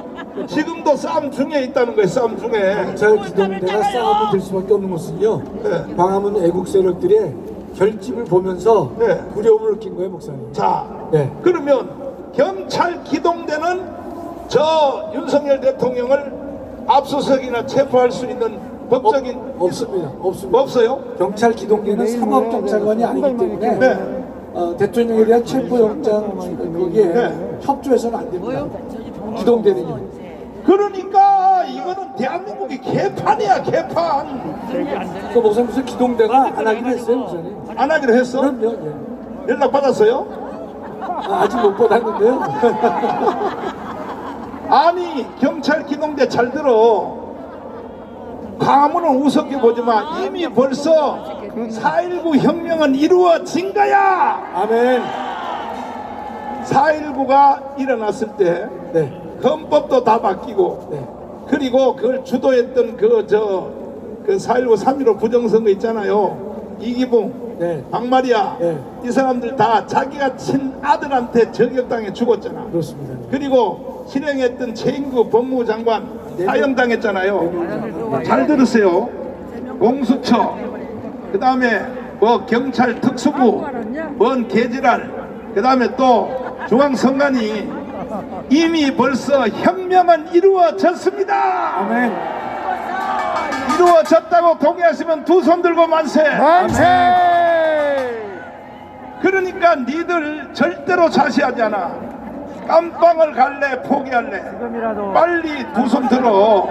지금도 싸움 중에 있다는 거예요. 싸움 중에. 경찰 기동대가 싸움이 될 수밖에 없는 것은요, 광화문 애국 세력들의 결집을 보면서 두려움을 느낀 거예요, 목사님. 자, 그러면 경찰 기동대는 저 윤석열 대통령을 압수수색이나 체포할 수 있는 법적인 없습니다. 없어요? 경찰 기동대는 사법경찰관이 아니기 때문에 대통령에 대한 체포영장 거기에 협조해서는 안 됩니다. 기동대는요. 그러니까 이거는 대한민국이 개판이야, 개판. 그 목사님 무슨 기동대가 안 하기로 했어요, 목사님? 안 하기로 했어? 그럼요. 연락 받았어요? 아직 못 받았는데요. 아니 경찰 기동대 잘 들어. 광화문은 우습게 보지만 이미 벌써 4.19 혁명은 이루어진 거야. 아멘. 4.19가 일어났을 때 네. 헌법도 다 바뀌고 네. 그리고 그걸 주도했던 그 4.19 3.15 부정선거 있잖아요. 이기붕, 네. 박마리아 네. 이 사람들 다 자기가 친아들한테 저격당해 죽었잖아. 그렇습니다. 그리고 실행했던 최인구 법무부 장관 사형당했잖아요. 잘 들으세요. 공수처, 그 다음에 뭐 경찰 특수부, 뭔 개지랄, 그 다음에 또 중앙선관위 이미 벌써 혁명은 이루어졌습니다. 아멘. 이루어졌다고 동의하시면 두 손 들고 만세. 만세! 그러니까 니들 절대로 자시하지 않아. 깜빵을 갈래 포기할래 빨리 두 손 들어.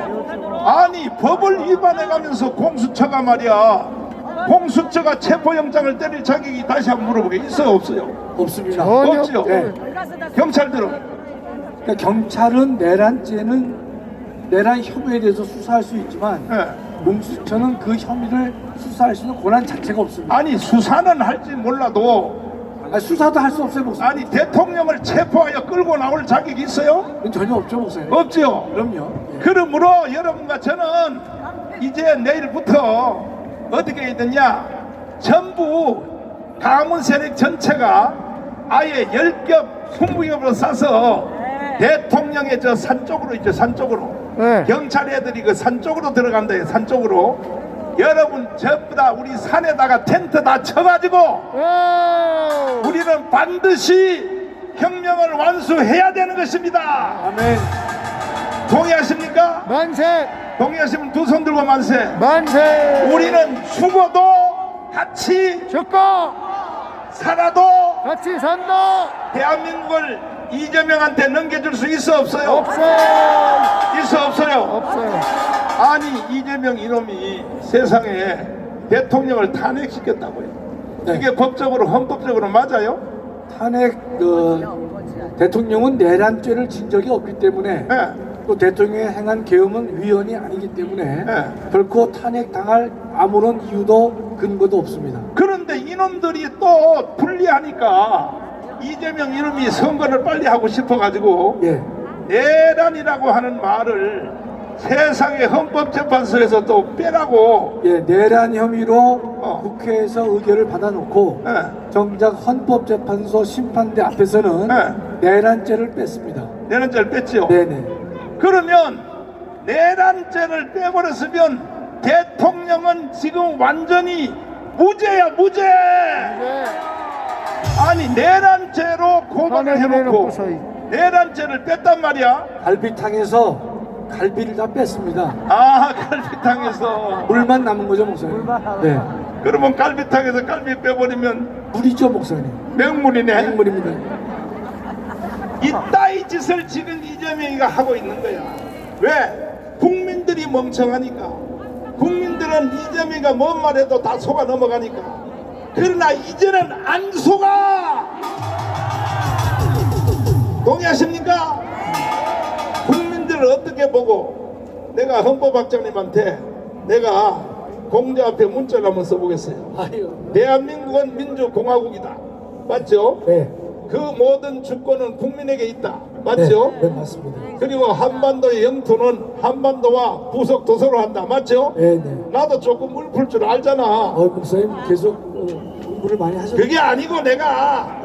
아니 법을 위반해가면서 공수처가 말이야, 공수처가 체포영장을 때릴 자격이 다시 한번 물어보게 있어요 없어요? 없습니다. 없죠. 네. 경찰들은 그러니까 경찰은 내란 혐의에 대해서 수사할 수 있지만 네. 공수처는 그 혐의를 수사할 수 있는 권한 자체가 없습니다. 아니 수사는 할지 몰라도 아니, 수사도 할 수 없어요, 목사님. 아니 대통령을 체포하여 끌고 나올 자격이 있어요? 그건 전혀 없죠, 목사님. 없죠. 그럼요. 예. 그러므로 여러분과 저는 이제 내일부터 어떻게 해야 되냐, 전부 가문 세력 전체가 아예 10겹 20겹으로 싸서 대통령의 저 산 쪽으로 있죠, 산 쪽으로. 네. 경찰 애들이 그 산 쪽으로 들어간다, 산 쪽으로. 여러분 전부 다 우리 산에다가 텐트 다 쳐가지고 오! 우리는 반드시 혁명을 완수해야 되는 것입니다. 아멘. 동의하십니까? 만세! 동의하시면 두 손 들고 만세. 만세! 우리는 죽어도 같이 죽고 살아도 같이 산다! 대한민국을 이재명한테 넘겨줄 수 있어 없어요? 없어요! 있어 없어요? 없어요. 아니 이재명 이놈이 세상에 대통령을 탄핵시켰다고요. 네. 이게 법적으로 헌법적으로 맞아요? 탄핵 대통령은 내란죄를 진 적이 없기 때문에 네. 또 대통령이 행한 계엄은 위헌이 아니기 때문에 네. 결코 탄핵당할 아무런 이유도 근거도 없습니다. 그런데 이놈들이 또 불리하니까 이재명 이놈이 선거를 빨리 하고 싶어가지고 예. 내란이라고 하는 말을 세상의 헌법재판소에서 또 빼라고. 예, 내란 혐의로 국회에서 국회에서 의결을 받아놓고 정작 헌법재판소 심판대 앞에서는 내란죄를 뺐습니다. 내란죄를 뺐죠. 네네. 그러면 내란죄를 빼버렸으면 대통령은 지금 완전히 무죄야, 무죄. 아니 내란죄로 고발을 해놓고 내란죄를 뺐단 말이야. 갈비탕에서 갈비를 다 뺐습니다. 아, 갈비탕에서. 물만 남은 거죠, 목사님? 네. 그러면 갈비탕에서 갈비 빼버리면 물이죠, 목사님. 맹물이네. 맹물입니다. 이따위 짓을 지금 이재명이가 하고 있는 거야. 왜? 국민들이 멍청하니까. 국민들은 이재명이가 뭔 말해도 다 속아 넘어가니까. 그러나 이제는 안 속아. 동의하십니까? 국민들을 어떻게 보고 내가 헌법학장님한테 내가 공자 앞에 문자를 한번 써보겠어요. 아유. 대한민국은 민주공화국이다. 맞죠? 네. 그 모든 주권은 국민에게 있다. 맞죠? 네, 맞습니다. 그리고 한반도의 영토는 한반도와 부속 도서로 한다. 맞죠? 네, 네. 나도 조금 물 풀 줄 알잖아. 목사님 계속 공부를 많이 하셨죠? 그게 아니고 내가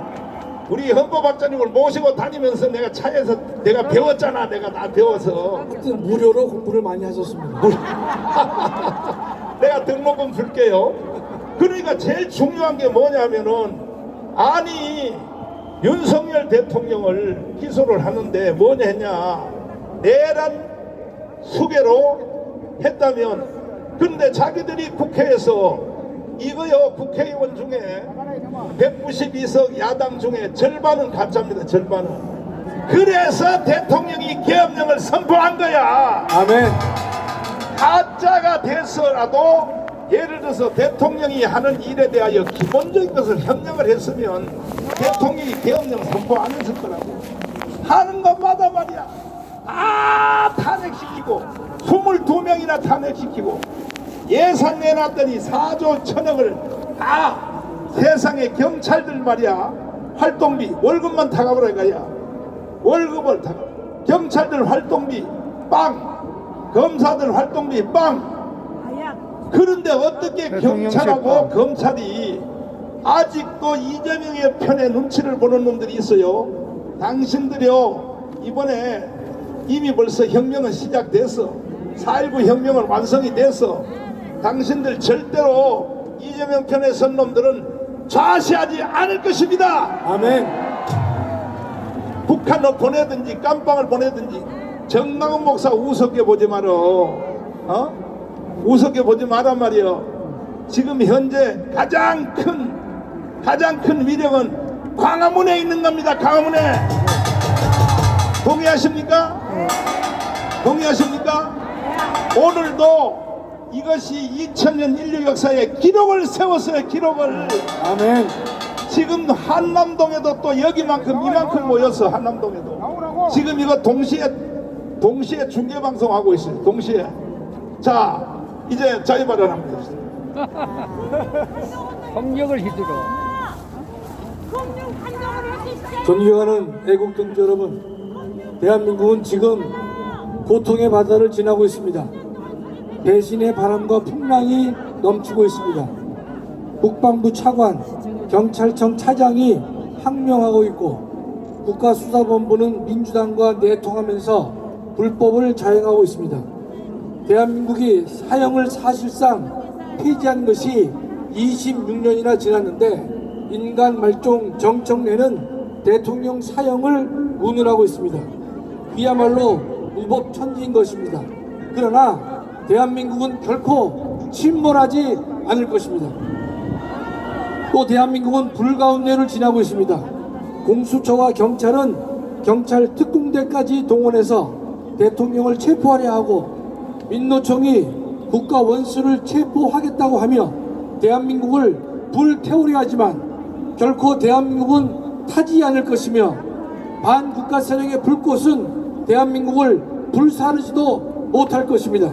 우리 헌법학자님을 모시고 다니면서 내가 차에서 내가 배웠잖아. 내가 다 배워서. 하여튼 무료로 공부를 많이 하셨습니다. 내가 등록금 줄게요. 그러니까 제일 중요한 게 뭐냐면은, 아니 윤석열 대통령을 기소를 하는데 뭐냐 했냐, 내란 수괴로 했다면. 근데 자기들이 국회에서 이거요, 국회의원 중에 192석 야당 중에 절반은 가짜입니다. 절반은. 그래서 대통령이 계엄령을 선포한 거야. 아멘. 가짜가 돼서라도 예를 들어서 대통령이 하는 일에 대하여 기본적인 것을 협력을 했으면 대통령이 계엄령 선포 안 했을 거라고. 하는 것마다 말이야 다 탄핵시키고 22명이나 탄핵시키고 예산 내놨더니 4조 1천억을 다 세상의 경찰들 말이야 활동비 월급만 타가버려 이거야. 월급을 타가. 경찰들 활동비 빵, 검사들 활동비 빵. 그런데 어떻게 경찰하고 검찰이 아직도 이재명의 편에 눈치를 보는 놈들이 있어요. 당신들이요, 이번에 이미 벌써 혁명은 시작됐어. 4.19 혁명은 완성이 됐어. 당신들 절대로 이재명 편에 선 놈들은 좌시하지 않을 것입니다. 아멘. 북한을 보내든지 깜빵을 보내든지 정강훈 목사 우습게 보지 말어. 우습게 보지 마란 말이요. 지금 현재 가장 큰 위력은 광화문에 있는 겁니다. 광화문에. 동의하십니까? 동의하십니까? 오늘도 이것이 2000년 인류 역사에 기록을 세웠어요. 기록을. 아멘. 지금 한남동에도 또 여기만큼 이만큼 모였어. 한남동에도 지금 이거 동시에 중계방송하고 있어요. 동시에. 자, 이제 자유 발언합니다. 성령을 휘두르. 존경하는 애국 동지 여러분, 대한민국은 지금 고통의 바다를 지나고 있습니다. 배신의 바람과 풍랑이 넘치고 있습니다. 국방부 차관, 경찰청 차장이 항명하고 있고 국가수사본부는 민주당과 내통하면서 불법을 자행하고 있습니다. 대한민국이 사형을 사실상 폐지한 것이 26년이나 지났는데 인간 말종 정청래는 대통령 사형을 운운하고 있습니다. 그야말로 무법천지인 것입니다. 그러나 대한민국은 결코 침몰하지 않을 것입니다. 또 대한민국은 불가운데를 지나고 있습니다. 공수처와 경찰은 경찰 특공대까지 동원해서 대통령을 체포하려 하고 민노총이 국가 원수를 체포하겠다고 하며 대한민국을 불태우려 하지만 결코 대한민국은 타지 않을 것이며 반국가 세력의 불꽃은 대한민국을 불사르지도 못할 것입니다.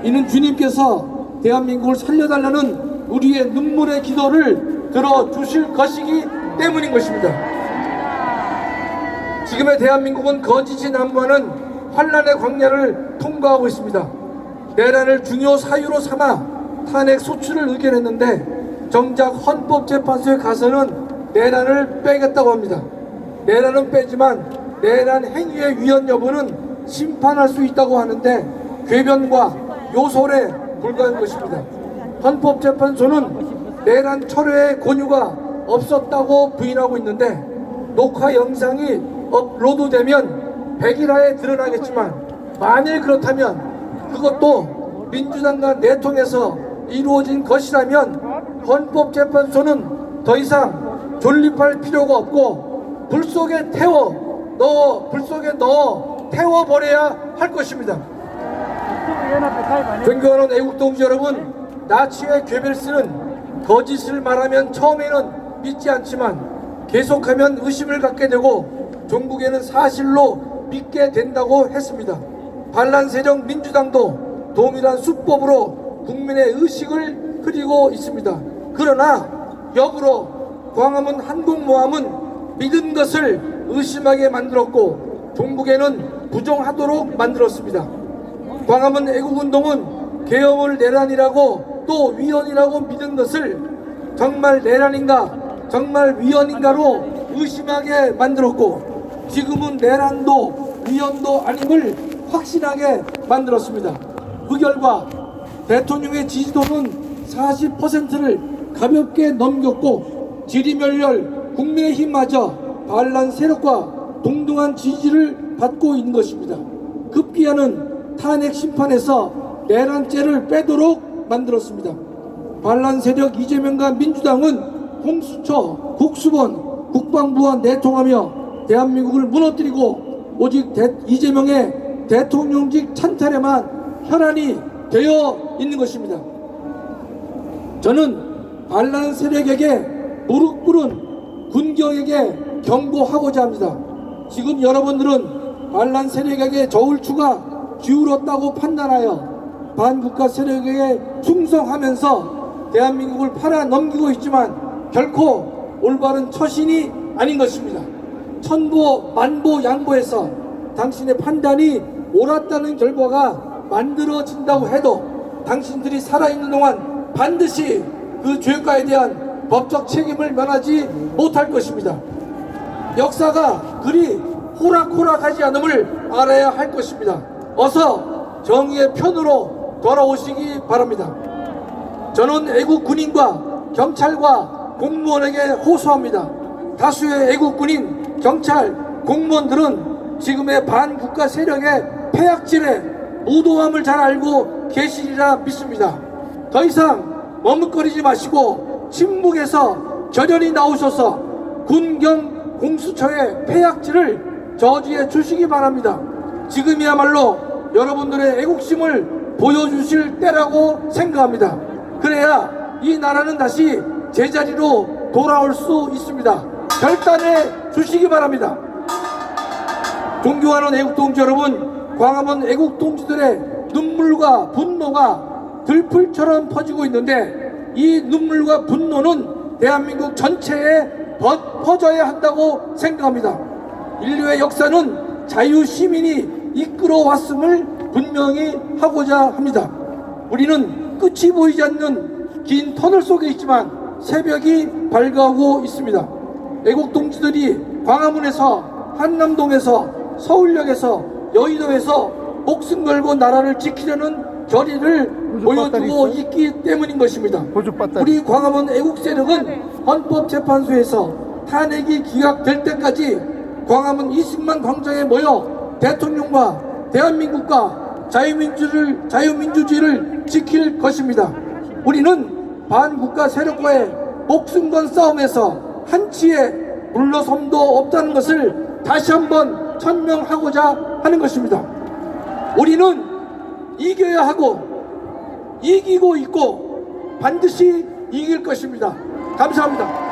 이는 주님께서 대한민국을 살려달라는 우리의 눈물의 기도를 들어주실 것이기 때문인 것입니다. 지금의 대한민국은 거짓이 난무하는 환란의 광야를 통과하고 있습니다. 내란을 중요 사유로 삼아 탄핵 소추를 의결했는데 정작 헌법재판소에 가서는 내란을 빼겠다고 합니다. 내란은 빼지만 내란 행위의 위헌 여부는 심판할 수 있다고 하는데 궤변과 요솔에 불과한 것입니다. 헌법재판소는 내란 철회의 권유가 없었다고 부인하고 있는데 녹화 영상이 업로드되면 백일하에 드러나겠지만 만일 그렇다면 그것도 민주당과 내통해서 이루어진 것이라면 헌법재판소는 더 이상 존립할 필요가 없고 불 속에 넣어 태워버려야 할 것입니다. 존경하는 애국동지 여러분, 나치의 괴벨스는 거짓을 말하면 처음에는 믿지 않지만 계속하면 의심을 갖게 되고 종국에는 사실로 믿게 된다고 했습니다. 반란세력 민주당도 동일한 수법으로 국민의 의식을 흐리고 있습니다. 그러나 역으로 광화문 한국모함은 믿은 것을 의심하게 만들었고 종북에는 부정하도록 만들었습니다. 광화문 애국운동은 계엄을 내란이라고 또 위헌이라고 믿은 것을 정말 내란인가 정말 위헌인가로 의심하게 만들었고 지금은 내란도 위헌도 아님을 확신하게 만들었습니다. 그 결과 대통령의 지지도는 40%를 가볍게 넘겼고 지리멸렬 국민의힘마저 반란 세력과 동등한 지지를 받고 있는 것입니다. 급기야는 탄핵 심판에서 내란죄를 빼도록 만들었습니다. 반란 세력 이재명과 민주당은 공수처, 국수본, 국방부와 내통하며 대한민국을 무너뜨리고 오직 이재명의 대통령직 찬탈에만 혈안이 되어 있는 것입니다. 저는 반란 세력에게 무릎 꿇은 군경에게 경고하고자 합니다. 지금 여러분들은 반란 세력에게 저울추가 기울었다고 판단하여 반국가 세력에게 충성하면서 대한민국을 팔아넘기고 있지만 결코 올바른 처신이 아닌 것입니다. 천보 만보 양보해서 당신의 판단이 옳았다는 결과가 만들어진다고 해도 당신들이 살아있는 동안 반드시 그 죄과에 대한 법적 책임을 면하지 못할 것입니다. 역사가 그리 호락호락하지 않음을 알아야 할 것입니다. 어서 정의의 편으로 돌아오시기 바랍니다. 저는 애국 군인과 경찰과 공무원에게 호소합니다. 다수의 애국 군인, 경찰, 공무원들은 지금의 반국가 세력의 폐악질에 무도함을 잘 알고 계시리라 믿습니다. 더 이상 머뭇거리지 마시고 침묵에서 결연히 나오셔서 군경 공수처의 폐악질을 저지해 주시기 바랍니다. 지금이야말로 여러분들의 애국심을 보여주실 때라고 생각합니다. 그래야 이 나라는 다시 제자리로 돌아올 수 있습니다. 결단해 주시기 바랍니다. 존경하는 애국동지 여러분, 광화문 애국동지들의 눈물과 분노가 들풀처럼 퍼지고 있는데 이 눈물과 분노는 대한민국 전체에 퍼져야 한다고 생각합니다. 인류의 역사는 자유시민이 이끌어왔음을 분명히 하고자 합니다. 우리는 끝이 보이지 않는 긴 터널 속에 있지만 새벽이 밝아오고 있습니다. 애국동지들이 광화문에서, 한남동에서, 서울역에서, 여의도에서 목숨 걸고 나라를 지키려는 결의를 보여주고 있기 때문인 것입니다. 우리 광화문 애국세력은 헌법재판소에서 탄핵이 기각될 때까지 광화문 20만 광장에 모여 대통령과 대한민국과 자유민주주의를 지킬 것입니다. 우리는 반국가 세력과의 목숨 건 싸움에서 한치의 물러섬도 없다는 것을 다시 한번 천명하고자 하는 것입니다. 우리는 이겨야 하고 이기고 있고 반드시 이길 것입니다. 감사합니다.